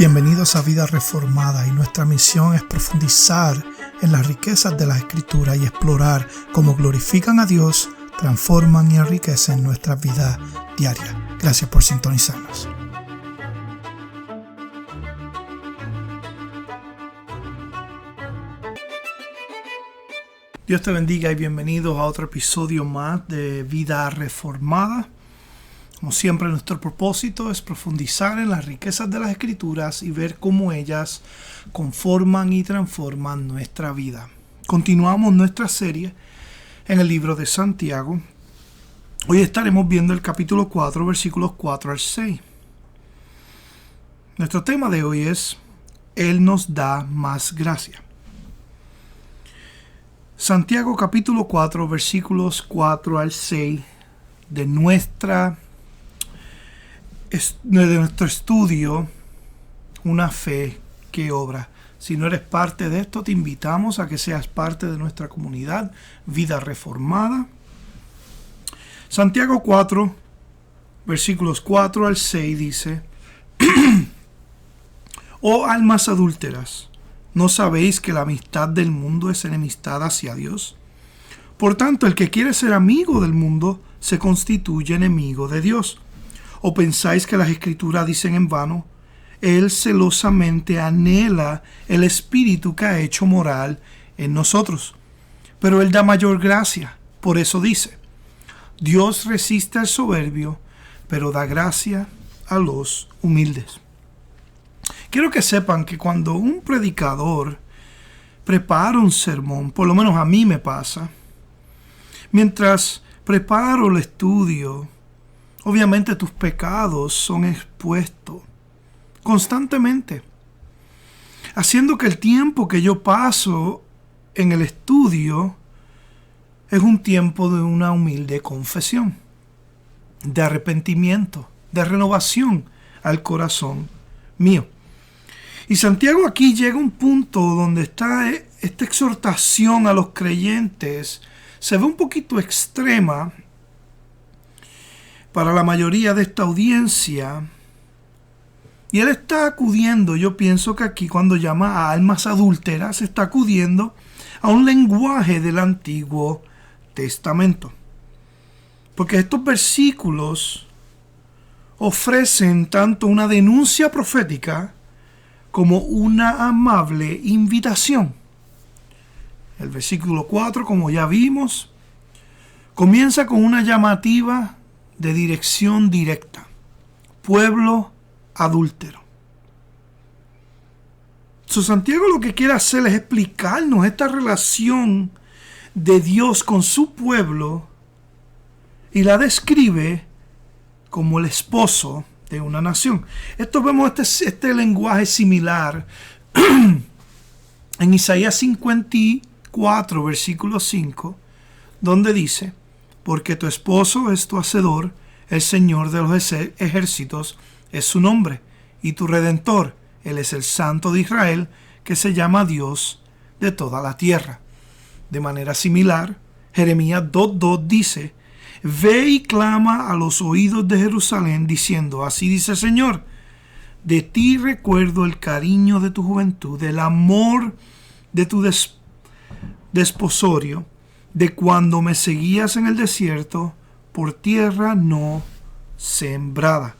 Bienvenidos a Vida Reformada, y nuestra misión es profundizar en las riquezas de la Escritura y explorar cómo glorifican a Dios, transforman y enriquecen nuestra vida diaria. Gracias por sintonizarnos. Dios te bendiga y bienvenidos a otro episodio más de Vida Reformada. Como siempre, nuestro propósito es profundizar en las riquezas de las Escrituras y ver cómo ellas conforman y transforman nuestra vida. Continuamos nuestra serie en el libro de Santiago. Hoy estaremos viendo el capítulo 4, versículos 4 al 6. Nuestro tema de hoy es: Él nos da más gracia. Santiago capítulo 4, versículos 4 al 6 de nuestro estudio, Una fe que obra. Si no eres parte de esto, te invitamos a que seas parte de nuestra comunidad Vida Reformada. Santiago 4, versículos 4 al 6 dice: Oh almas adúlteras, ¿no sabéis que la amistad del mundo es enemistad hacia Dios? Por tanto, el que quiere ser amigo del mundo se constituye enemigo de Dios. ¿O pensáis que las Escrituras dicen en vano? Él celosamente anhela el Espíritu que ha hecho morar en nosotros. Pero Él da mayor gracia. Por eso dice: Dios resiste al soberbio, pero da gracia a los humildes. Quiero que sepan que cuando un predicador prepara un sermón, por lo menos a mí me pasa, mientras preparo el estudio, obviamente tus pecados son expuestos constantemente, haciendo que el tiempo que yo paso en el estudio es un tiempo de una humilde confesión, de arrepentimiento, de renovación al corazón mío. Y Santiago aquí llega a un punto donde está esta exhortación a los creyentes, se ve un poquito extrema para la mayoría de esta audiencia, y él está acudiendo, yo pienso que aquí cuando llama a almas adúlteras, está acudiendo a un lenguaje del Antiguo Testamento, porque estos versículos ofrecen tanto una denuncia profética como una amable invitación. El versículo 4, como ya vimos, comienza con una llamativa de dirección directa: pueblo adúltero. Santiago lo que quiere hacer es explicarnos esta relación de Dios con su pueblo, y la describe como el esposo de una nación. Esto vemos este lenguaje similar en Isaías 54, versículo 5, donde dice: Porque tu esposo es tu hacedor, el Señor de los ejércitos es su nombre, y tu Redentor, Él es el Santo de Israel, que se llama Dios de toda la tierra. De manera similar, Jeremías 2:2 dice: Ve y clama a los oídos de Jerusalén, diciendo: Así dice el Señor, de ti recuerdo el cariño de tu juventud, el amor de tu desposorio, de cuando me seguías en el desierto, por tierra no sembrada.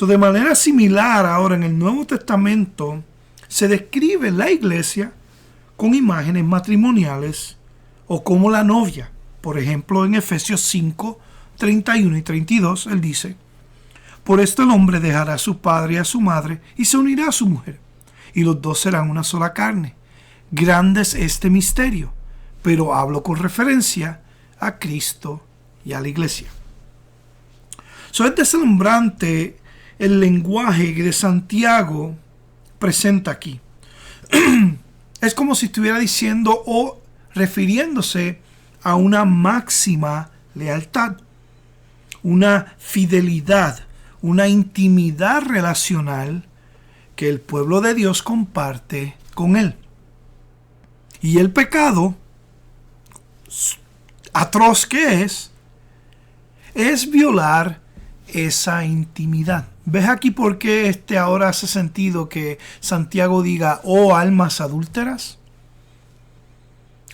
De manera similar, ahora en el Nuevo Testamento se describe la iglesia con imágenes matrimoniales o como la novia. Por ejemplo, en Efesios 5, 31 y 32, él dice: Por esto el hombre dejará a su padre y a su madre y se unirá a su mujer, y los dos serán una sola carne. Grande es este misterio, pero hablo con referencia a Cristo y a la iglesia. Es deslumbrante el lenguaje que de Santiago presenta aquí. Es como si estuviera diciendo o refiriéndose a una máxima lealtad, una fidelidad, una intimidad relacional que el pueblo de Dios comparte con Él. Y el pecado, atroz que es violar esa intimidad, ¿Ves aquí por qué ahora hace sentido que Santiago diga, oh almas adúlteras?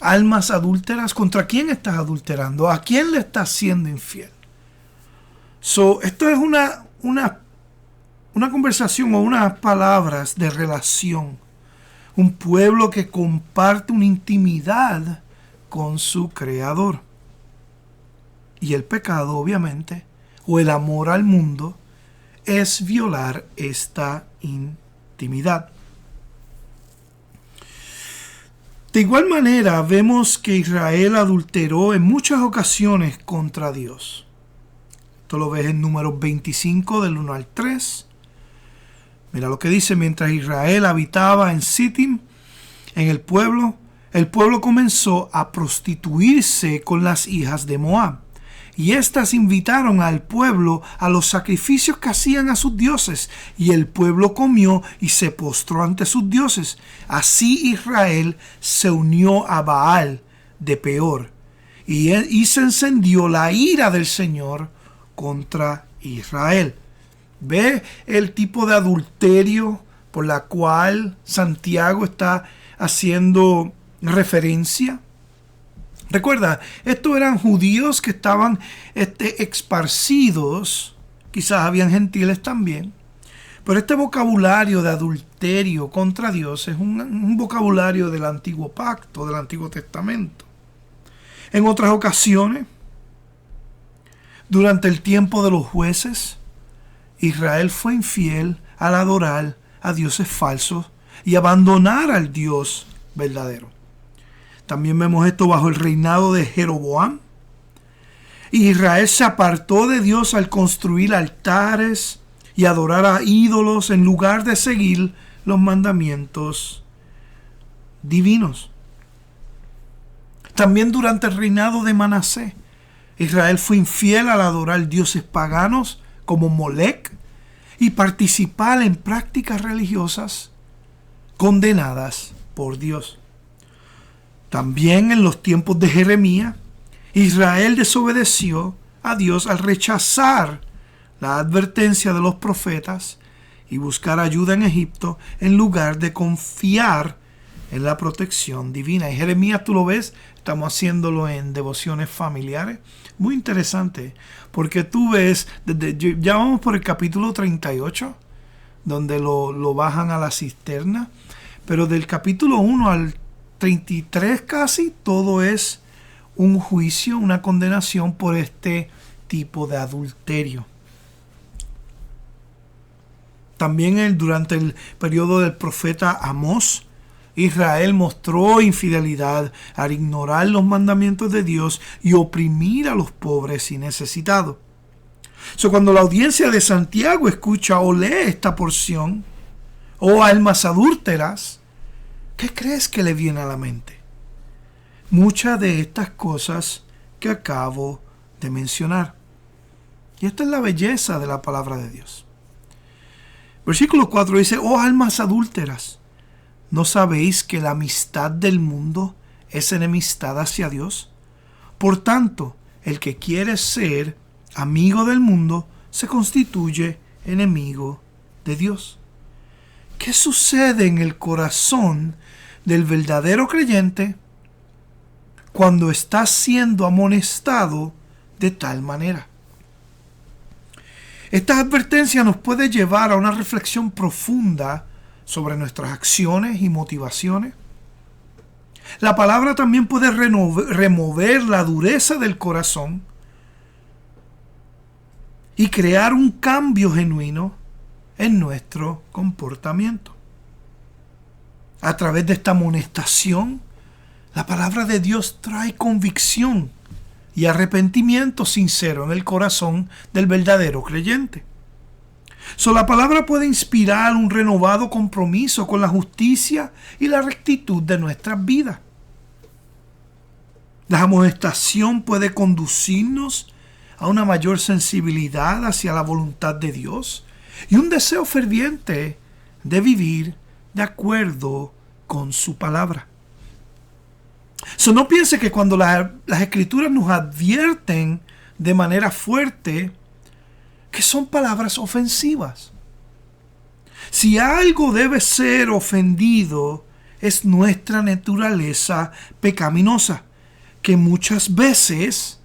Almas adúlteras, ¿contra quién estás adulterando? ¿A quién le estás siendo infiel? Esto es una conversación o unas palabras de relación. Un pueblo que comparte una intimidad con su Creador. Y el pecado, obviamente, o el amor al mundo, es violar esta intimidad. De igual manera, vemos que Israel adulteró en muchas ocasiones contra Dios. Esto lo ves en Números 25, del 1 al 3. Mira lo que dice: mientras Israel habitaba en Sittim, en el pueblo comenzó a prostituirse con las hijas de Moab. Y éstas invitaron al pueblo a los sacrificios que hacían a sus dioses, y el pueblo comió y se postró ante sus dioses. Así Israel se unió a Baal de Peor, y se encendió la ira del Señor contra Israel. ¿Ve el tipo de adulterio por la cual Santiago está haciendo referencia? Recuerda, estos eran judíos que estaban esparcidos, quizás habían gentiles también, pero este vocabulario de adulterio contra Dios es un vocabulario del Antiguo Pacto, del Antiguo Testamento. En otras ocasiones, durante el tiempo de los jueces, Israel fue infiel al adorar a dioses falsos y abandonar al Dios verdadero. También vemos esto bajo el reinado de Jeroboam. Israel se apartó de Dios al construir altares y adorar a ídolos en lugar de seguir los mandamientos divinos. También durante el reinado de Manasés, Israel fue infiel al adorar dioses paganos como Molec y participar en prácticas religiosas condenadas por Dios. También en los tiempos de Jeremías, Israel desobedeció a Dios al rechazar la advertencia de los profetas y buscar ayuda en Egipto en lugar de confiar en la protección divina. Y Jeremías, tú lo ves, estamos haciéndolo en devociones familiares. Muy interesante, porque tú ves, ya vamos por el capítulo 38, donde lo bajan a la cisterna, pero del capítulo 1 al 33 casi, todo es un juicio, una condenación por este tipo de adulterio. También durante el periodo del profeta Amós, Israel mostró infidelidad al ignorar los mandamientos de Dios y oprimir a los pobres y necesitados. Cuando la audiencia de Santiago escucha o lee esta porción, oh almas adúlteras, ¿qué crees que le viene a la mente? Muchas de estas cosas que acabo de mencionar. Y esta es la belleza de la palabra de Dios. Versículo 4 dice: oh almas adúlteras, ¿no sabéis que la amistad del mundo es enemistad hacia Dios? Por tanto, el que quiere ser amigo del mundo se constituye enemigo de Dios. ¿Qué sucede en el corazón del verdadero creyente cuando está siendo amonestado de tal manera? Esta advertencia nos puede llevar a una reflexión profunda sobre nuestras acciones y motivaciones. La palabra también puede remover la dureza del corazón y crear un cambio genuino en nuestro comportamiento. A través de esta amonestación, la palabra de Dios trae convicción y arrepentimiento sincero en el corazón del verdadero creyente. La palabra puede inspirar un renovado compromiso con la justicia y la rectitud de nuestras vidas. La amonestación puede conducirnos a una mayor sensibilidad hacia la voluntad de Dios y un deseo ferviente de vivir de acuerdo con su palabra. No piense que cuando las Escrituras nos advierten de manera fuerte, que son palabras ofensivas. Si algo debe ser ofendido, es nuestra naturaleza pecaminosa, que muchas veces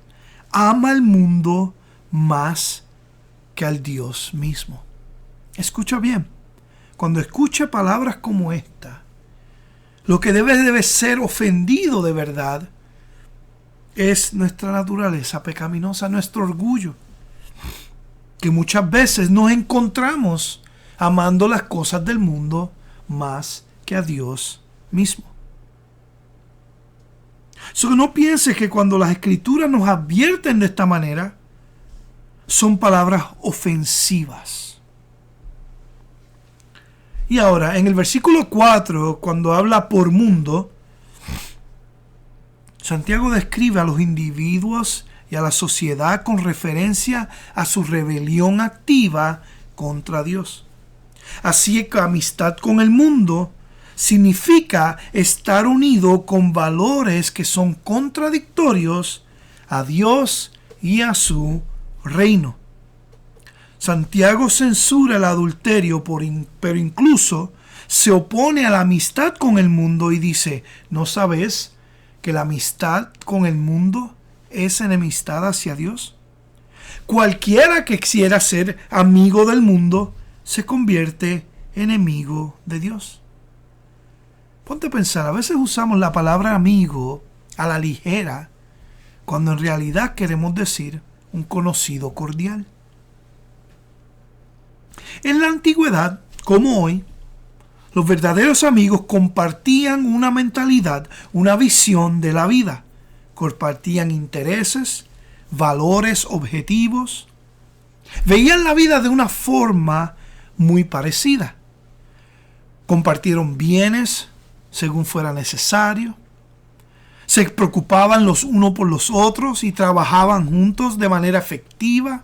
ama al mundo más que al Dios mismo. Escucha bien, cuando escuche palabras como esta, lo que debe ser ofendido de verdad es nuestra naturaleza pecaminosa, nuestro orgullo, que muchas veces nos encontramos amando las cosas del mundo más que a Dios mismo. No pienses que cuando las Escrituras nos advierten de esta manera, son palabras ofensivas. Y ahora, en el versículo 4, cuando habla por mundo, Santiago describe a los individuos y a la sociedad con referencia a su rebelión activa contra Dios. Así que amistad con el mundo significa estar unido con valores que son contradictorios a Dios y a su reino. Santiago censura el adulterio, pero incluso se opone a la amistad con el mundo y dice, ¿no sabes que la amistad con el mundo es enemistad hacia Dios? Cualquiera que quisiera ser amigo del mundo se convierte enemigo de Dios. Ponte a pensar, a veces usamos la palabra amigo a la ligera, cuando en realidad queremos decir un conocido cordial. En la antigüedad, como hoy, los verdaderos amigos compartían una mentalidad, una visión de la vida. Compartían intereses, valores, objetivos. Veían la vida de una forma muy parecida. Compartieron bienes según fuera necesario. Se preocupaban los unos por los otros y trabajaban juntos de manera efectiva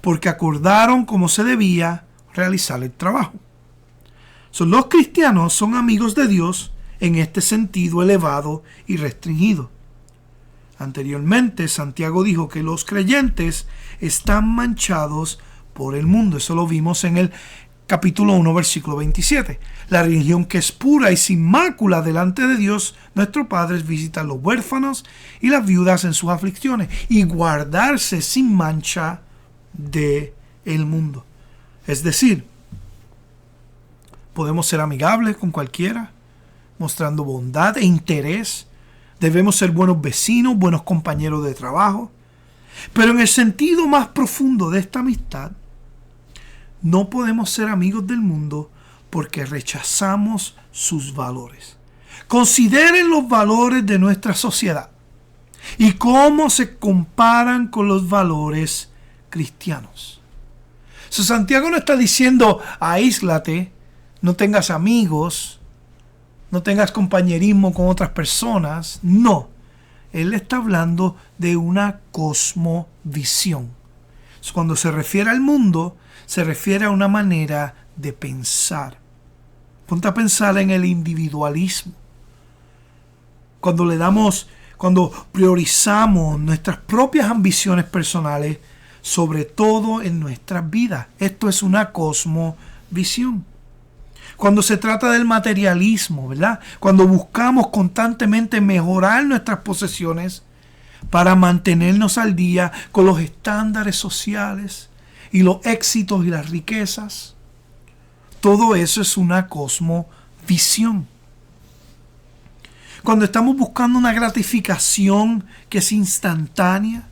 porque acordaron cómo se debía realizar el trabajo. Los cristianos son amigos de Dios en este sentido elevado y restringido. Anteriormente, Santiago dijo que los creyentes están manchados por el mundo. Eso lo vimos en el capítulo 1, versículo 27. La religión que es pura y sin mácula delante de Dios, nuestro Padre, es visitar a los huérfanos y las viudas en sus aflicciones y guardarse sin mancha de el mundo. Es decir, podemos ser amigables con cualquiera, mostrando bondad e interés. Debemos ser buenos vecinos, buenos compañeros de trabajo. Pero en el sentido más profundo de esta amistad, no podemos ser amigos del mundo porque rechazamos sus valores. Consideren los valores de nuestra sociedad y cómo se comparan con los valores cristianos. Santiago no está diciendo aíslate, no tengas amigos, no tengas compañerismo con otras personas. No, él está hablando de una cosmovisión. Cuando se refiere al mundo, se refiere a una manera de pensar. Ponte a pensar en el individualismo. Cuando priorizamos nuestras propias ambiciones personales, sobre todo en nuestras vidas. Esto es una cosmovisión. Cuando se trata del materialismo, ¿verdad? Cuando buscamos constantemente mejorar nuestras posesiones para mantenernos al día con los estándares sociales y los éxitos y las riquezas. Todo eso es una cosmovisión. Cuando estamos buscando una gratificación que es instantánea,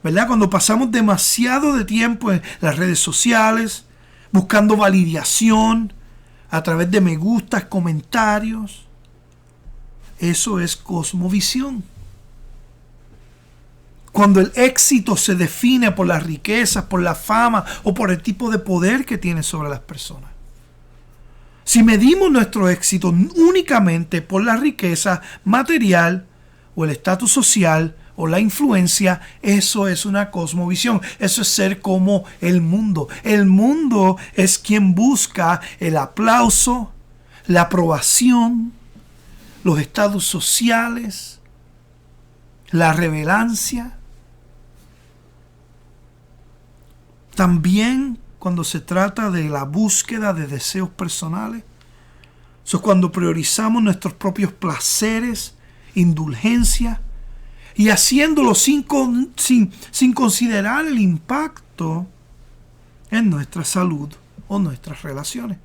¿verdad? Cuando pasamos demasiado de tiempo en las redes sociales, buscando validación a través de me gustas, comentarios. Eso es cosmovisión. Cuando el éxito se define por las riquezas, por la fama o por el tipo de poder que tiene sobre las personas. Si medimos nuestro éxito únicamente por la riqueza material o el estatus social o la influencia, eso es una cosmovisión. Eso es ser como el mundo. El mundo es quien busca el aplauso, la aprobación, los estatus sociales, la revelancia. También cuando se trata de la búsqueda de deseos personales. Eso es cuando priorizamos nuestros propios placeres, indulgencia, y haciéndolo sin considerar el impacto en nuestra salud o nuestras relaciones.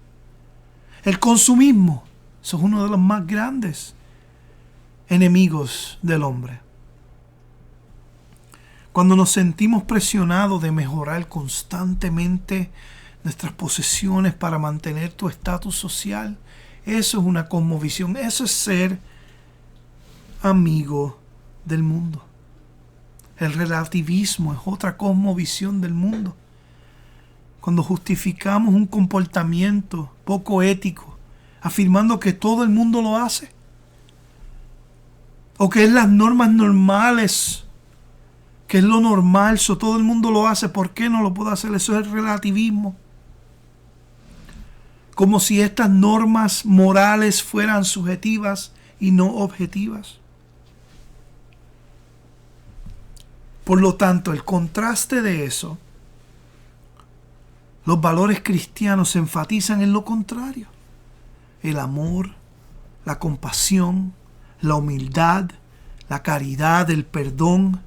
El consumismo, eso es uno de los más grandes enemigos del hombre. Cuando nos sentimos presionados de mejorar constantemente nuestras posesiones para mantener tu estatus social, eso es una cosmovisión, eso es ser amigo del mundo. El relativismo es otra cosmovisión del mundo. Cuando justificamos un comportamiento poco ético, afirmando que todo el mundo lo hace, o que es las normas normales, que es lo normal, todo el mundo lo hace, ¿por qué no lo puedo hacer? Eso es el relativismo. Como si estas normas morales fueran subjetivas y no objetivas. Por lo tanto, el contraste de eso, los valores cristianos se enfatizan en lo contrario. El amor, la compasión, la humildad, la caridad, el perdón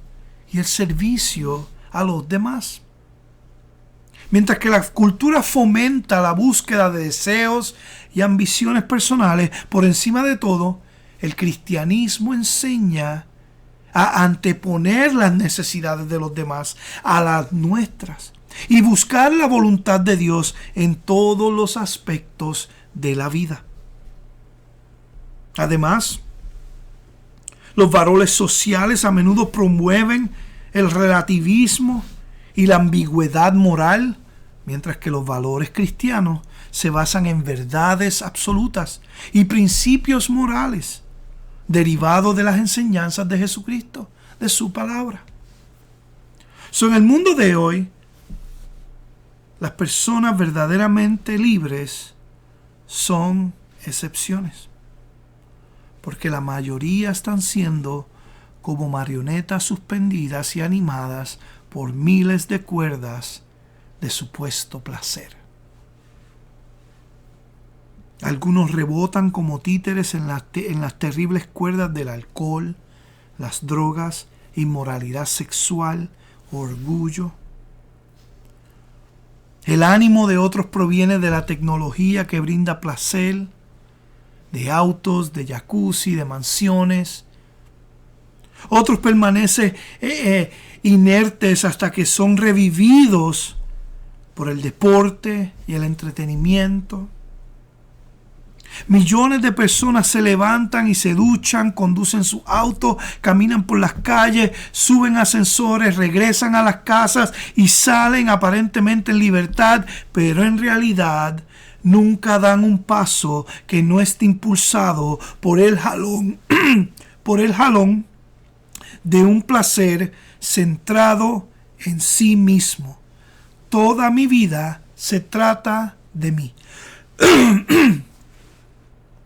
y el servicio a los demás. Mientras que la cultura fomenta la búsqueda de deseos y ambiciones personales por encima de todo, el cristianismo enseña a anteponer las necesidades de los demás a las nuestras y buscar la voluntad de Dios en todos los aspectos de la vida. Además, los valores sociales a menudo promueven el relativismo y la ambigüedad moral, mientras que los valores cristianos se basan en verdades absolutas y principios morales derivados de las enseñanzas de Jesucristo, de su palabra. En el mundo de hoy, las personas verdaderamente libres son excepciones, porque la mayoría están siendo como marionetas suspendidas y animadas por miles de cuerdas de supuesto placer. Algunos rebotan como títeres en las terribles cuerdas del alcohol, las drogas, inmoralidad sexual, orgullo. El ánimo de otros proviene de la tecnología que brinda placer, de autos, de jacuzzi, de mansiones. Otros permanecen inertes hasta que son revividos por el deporte y el entretenimiento. Millones de personas se levantan y se duchan, conducen su auto, caminan por las calles, suben ascensores, regresan a las casas y salen aparentemente en libertad, pero en realidad nunca dan un paso que no esté impulsado por el jalón, de un placer centrado en sí mismo. Toda mi vida se trata de mí.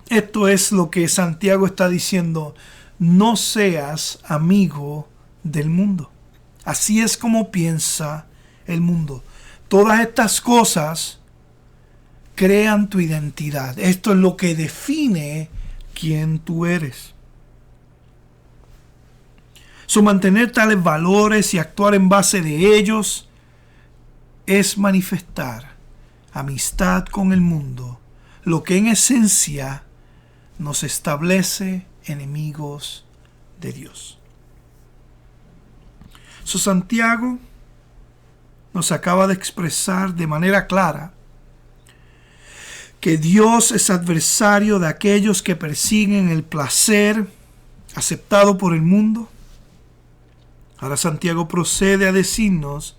Esto es lo que Santiago está diciendo. No seas amigo del mundo. Así es como piensa el mundo. Todas estas cosas crean tu identidad. Esto es lo que define quién tú eres. Mantener tales valores y actuar en base de ellos es manifestar amistad con el mundo, lo que en esencia nos establece enemigos de Dios. Santiago nos acaba de expresar de manera clara que Dios es adversario de aquellos que persiguen el placer aceptado por el mundo. Ahora Santiago procede a decirnos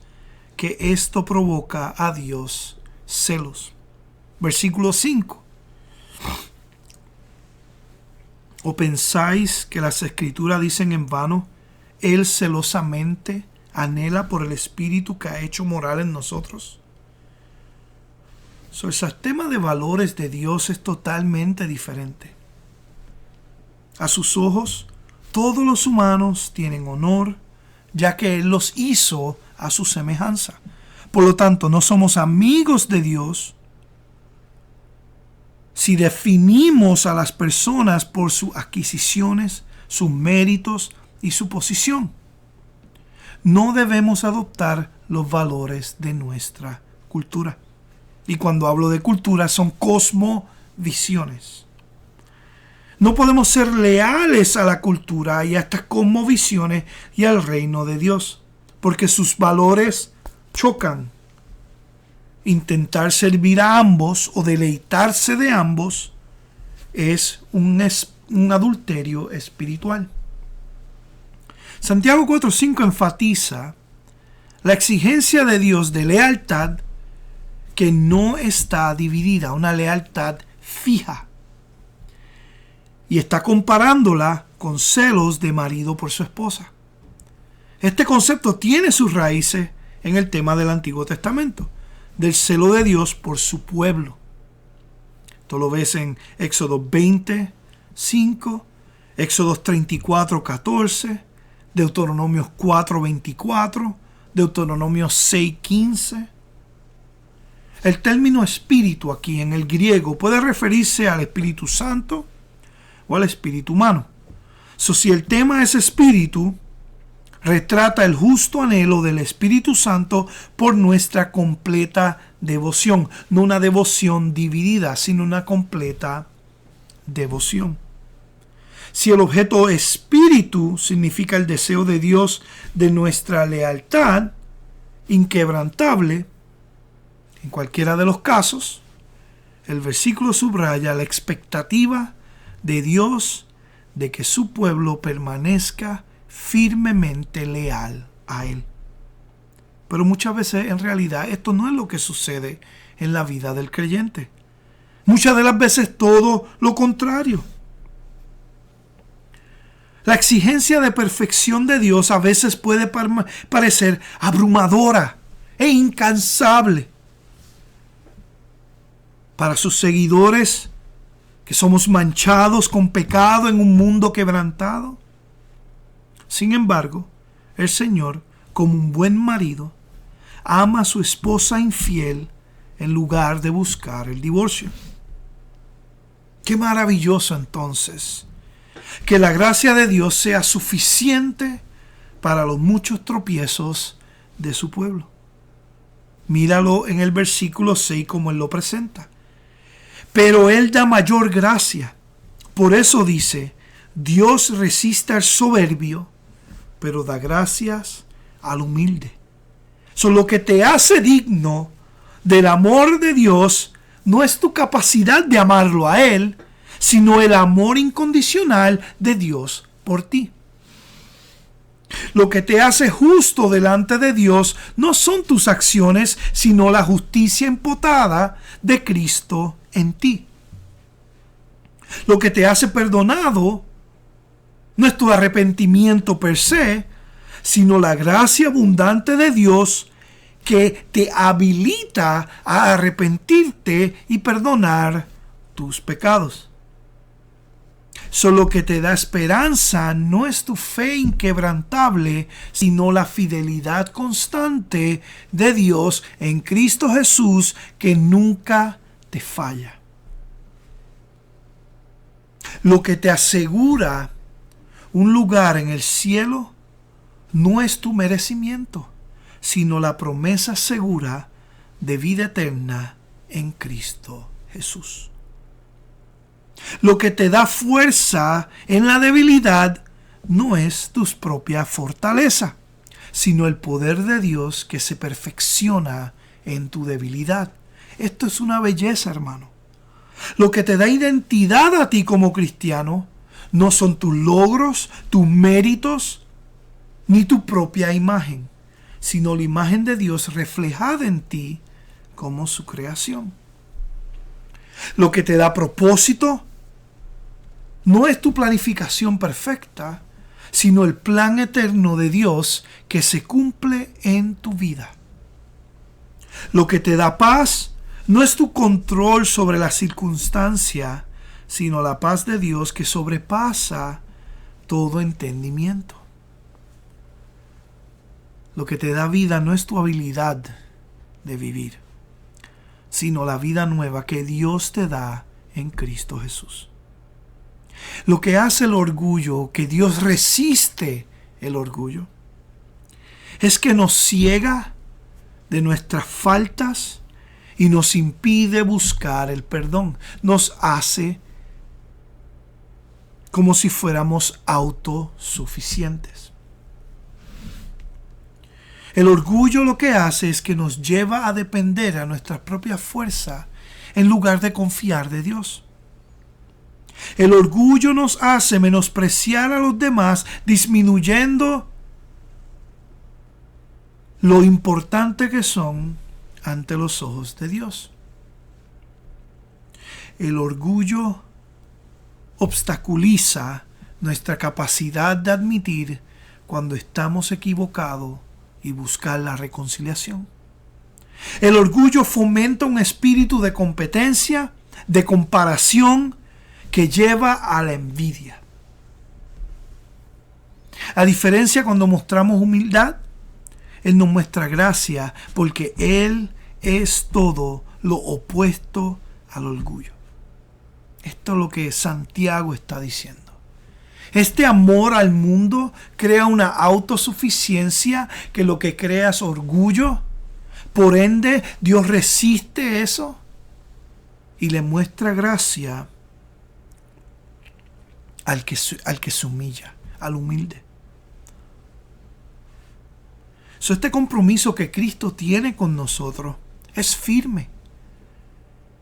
que esto provoca a Dios celos. Versículo 5. ¿O pensáis que las Escrituras dicen en vano, Él celosamente anhela por el Espíritu que ha hecho morar en nosotros? El sistema de valores de Dios es totalmente diferente. A sus ojos, todos los humanos tienen honor, ya que Él los hizo a su semejanza. Por lo tanto, no somos amigos de Dios si definimos a las personas por sus adquisiciones, sus méritos y su posición. No debemos adoptar los valores de nuestra cultura. Y cuando hablo de cultura, son cosmovisiones. No podemos ser leales a la cultura y a estas cosmovisiones y al reino de Dios, porque sus valores chocan. Intentar servir a ambos o deleitarse de ambos es un adulterio espiritual. Santiago 4:5 enfatiza la exigencia de Dios de lealtad que no está dividida, una lealtad fija. Y está comparándola con celos de marido por su esposa. Este concepto tiene sus raíces en el tema del Antiguo Testamento, del celo de Dios por su pueblo. Esto lo ves en Éxodo 20:5, Éxodo 34:14, Deuteronomio 4:24, Deuteronomio 6:15. El término espíritu aquí en el griego puede referirse al Espíritu Santo o al espíritu humano. Si el tema es espíritu, retrata el justo anhelo del Espíritu Santo por nuestra completa devoción. No una devoción dividida, sino una completa devoción. Si el objeto espíritu significa el deseo de Dios de nuestra lealtad inquebrantable, en cualquiera de los casos, el versículo subraya la expectativa de Dios de que su pueblo permanezca firmemente leal a Él. Pero muchas veces en realidad esto no es lo que sucede en la vida del creyente. Muchas de las veces todo lo contrario. La exigencia de perfección de Dios a veces puede parecer abrumadora e incansable. Para sus seguidores, que somos manchados con pecado en un mundo quebrantado. Sin embargo, el Señor, como un buen marido, ama a su esposa infiel en lugar de buscar el divorcio. Qué maravilloso entonces que la gracia de Dios sea suficiente para los muchos tropiezos de su pueblo. Míralo en el versículo 6 como Él lo presenta. Pero Él da mayor gracia. Por eso dice, Dios resiste al soberbio, pero da gracias al humilde. Lo que te hace digno del amor de Dios no es tu capacidad de amarlo a Él, sino el amor incondicional de Dios por ti. Lo que te hace justo delante de Dios no son tus acciones, sino la justicia imputada de Cristo en ti. Lo que te hace perdonado no es tu arrepentimiento per se, sino la gracia abundante de Dios que te habilita a arrepentirte y perdonar tus pecados. Lo que te da esperanza no es tu fe inquebrantable, sino la fidelidad constante de Dios en Cristo Jesús que nunca te falla. Lo que te asegura un lugar en el cielo no es tu merecimiento, sino la promesa segura de vida eterna en Cristo Jesús. Lo que te da fuerza en la debilidad no es tu propia fortaleza, sino el poder de Dios que se perfecciona en tu debilidad. Esto es una belleza, hermano. Lo que te da identidad a ti como cristiano no son tus logros, tus méritos, ni tu propia imagen, sino la imagen de Dios reflejada en ti como su creación. Lo que te da propósito no es tu planificación perfecta, sino el plan eterno de Dios que se cumple en tu vida. Lo que te da paz no es tu control sobre la circunstancia, sino la paz de Dios que sobrepasa todo entendimiento. Lo que te da vida no es tu habilidad, de vivir, sino la vida nueva que Dios te da en Cristo Jesús. Lo que hace el orgullo, que Dios resiste el orgullo, es que nos ciega de nuestras faltas y nos impide buscar el perdón. Nos hace como si fuéramos autosuficientes. El orgullo lo que hace es que nos lleva a depender a nuestra propia fuerza en lugar de confiar de Dios. El orgullo nos hace menospreciar a los demás, disminuyendo lo importante que son ante los ojos de Dios. El orgullo obstaculiza nuestra capacidad de admitir cuando estamos equivocados y buscar la reconciliación. El orgullo fomenta un espíritu de competencia, de comparación, que lleva a la envidia. A diferencia, cuando mostramos humildad, Él nos muestra gracia, porque Él es todo lo opuesto al orgullo. Esto es lo que Santiago está diciendo. Este amor al mundo crea una autosuficiencia que lo que crea es orgullo. Por ende, Dios resiste eso y le muestra gracia al que se humilla, al humilde. Este compromiso que Cristo tiene con nosotros es firme.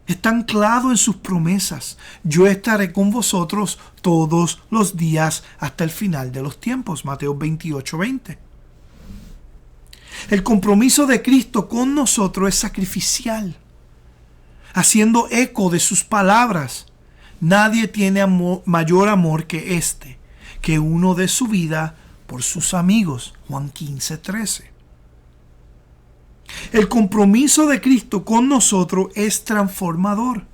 Está anclado en sus promesas. Yo estaré con vosotros todos los días hasta el final de los tiempos. Mateo 28:20. El compromiso de Cristo con nosotros es sacrificial, haciendo eco de sus palabras. Nadie tiene mayor amor que este, que uno dé su vida por sus amigos. Juan 15:13. El compromiso de Cristo con nosotros es transformador,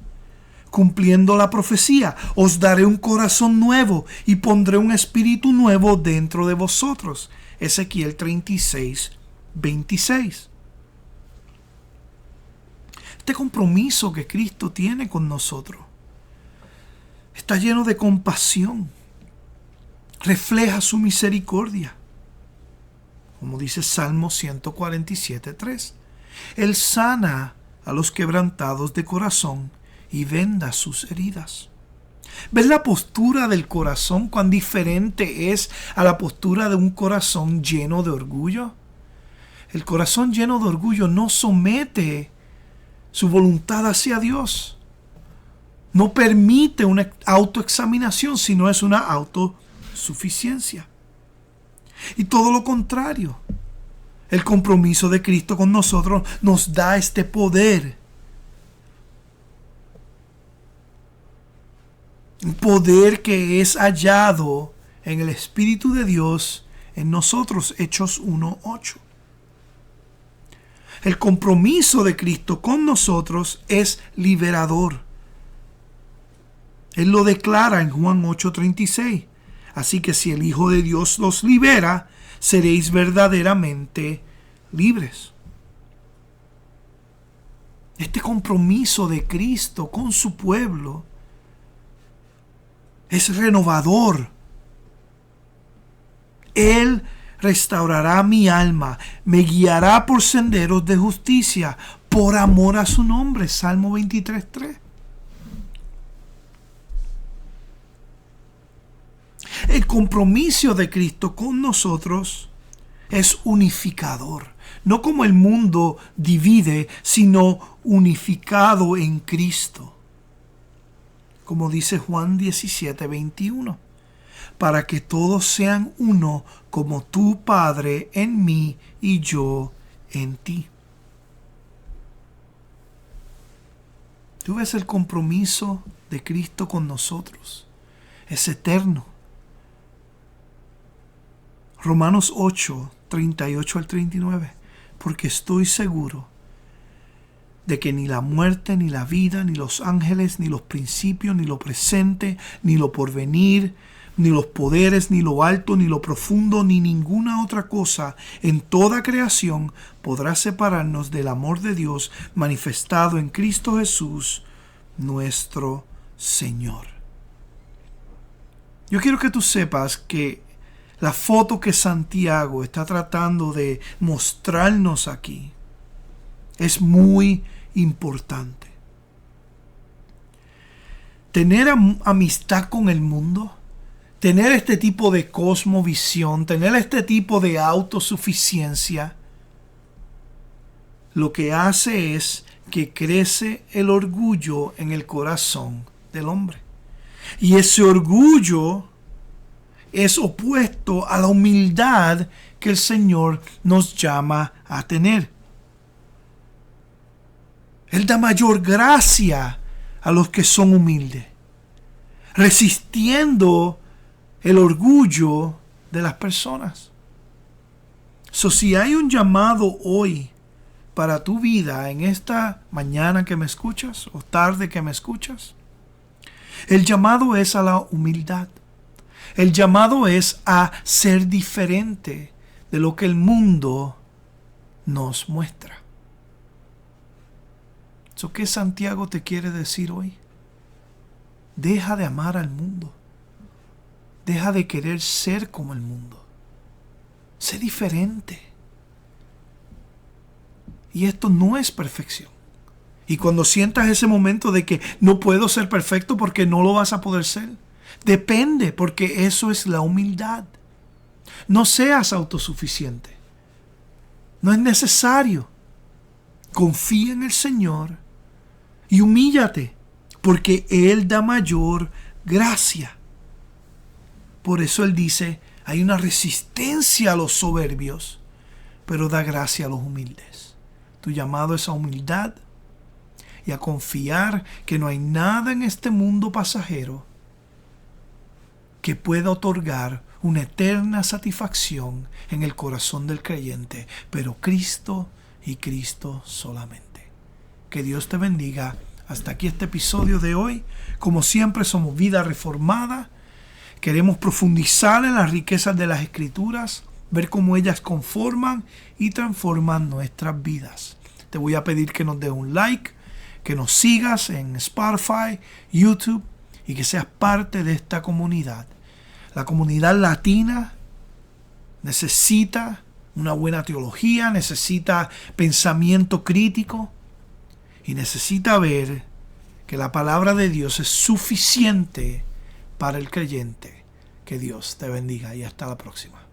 cumpliendo la profecía. Os daré un corazón nuevo y pondré un espíritu nuevo dentro de vosotros. Ezequiel 36:26. Este compromiso que Cristo tiene con nosotros está lleno de compasión. Refleja su misericordia. Como dice Salmo 147:3. Él sana a los quebrantados de corazón y venda sus heridas. ¿Ves la postura del corazón cuán diferente es a la postura de un corazón lleno de orgullo? El corazón lleno de orgullo no somete su voluntad hacia Dios. No permite una autoexaminación, sino es una autosuficiencia. Y todo lo contrario. El compromiso de Cristo con nosotros nos da este poder. Un poder que es hallado en el Espíritu de Dios en nosotros. Hechos 1:8. El compromiso de Cristo con nosotros es liberador. Él lo declara en Juan 8:36. Así que si el Hijo de Dios los libera, seréis verdaderamente libres. Este compromiso de Cristo con su pueblo es renovador. Él restaurará mi alma, me guiará por senderos de justicia, por amor a su nombre. Salmo 23:3. El compromiso de Cristo con nosotros es unificador. No como el mundo divide, sino unificado en Cristo. Como dice Juan 17:21. Para que todos sean uno, como tú, Padre, en mí y yo en ti. ¿Tú ves el compromiso de Cristo con nosotros? Es eterno. Romanos 8:38-39. Porque estoy seguro de que ni la muerte, ni la vida, ni los ángeles, ni los principios, ni lo presente, ni lo porvenir, ni los poderes, ni lo alto, ni lo profundo, ni ninguna otra cosa en toda creación podrá separarnos del amor de Dios manifestado en Cristo Jesús, nuestro Señor. Yo quiero que tú sepas que la foto que Santiago está tratando de mostrarnos aquí es muy importante. Tener amistad con el mundo, tener este tipo de cosmovisión, tener este tipo de autosuficiencia, lo que hace es que crece el orgullo en el corazón del hombre. Y ese orgullo es opuesto a la humildad que el Señor nos llama a tener. Él da mayor gracia a los que son humildes, resistiendo el orgullo de las personas. Si hay un llamado hoy para tu vida, en esta mañana que me escuchas o tarde que me escuchas, el llamado es a la humildad. El llamado es a ser diferente de lo que el mundo nos muestra. ¿Qué Santiago te quiere decir hoy? Deja de amar al mundo. Deja de querer ser como el mundo. Sé diferente. Y esto no es perfección. Y cuando sientas ese momento de que no puedo ser perfecto porque no lo vas a poder ser, depende, porque eso es la humildad. No seas autosuficiente. No es necesario. Confía en el Señor y humíllate, porque Él da mayor gracia. Por eso Él dice, hay una resistencia a los soberbios, pero da gracia a los humildes. Tu llamado es a humildad y a confiar que no hay nada en este mundo pasajero que pueda otorgar una eterna satisfacción en el corazón del creyente, pero Cristo y Cristo solamente. Que Dios te bendiga. Hasta aquí este episodio de hoy. Como siempre, somos Vida Reformada. Queremos profundizar en las riquezas de las Escrituras, ver cómo ellas conforman y transforman nuestras vidas. Te voy a pedir que nos des un like, que nos sigas en Spotify, YouTube y que seas parte de esta comunidad. La comunidad latina necesita una buena teología, necesita pensamiento crítico y necesita ver que la palabra de Dios es suficiente para el creyente. Que Dios te bendiga y hasta la próxima.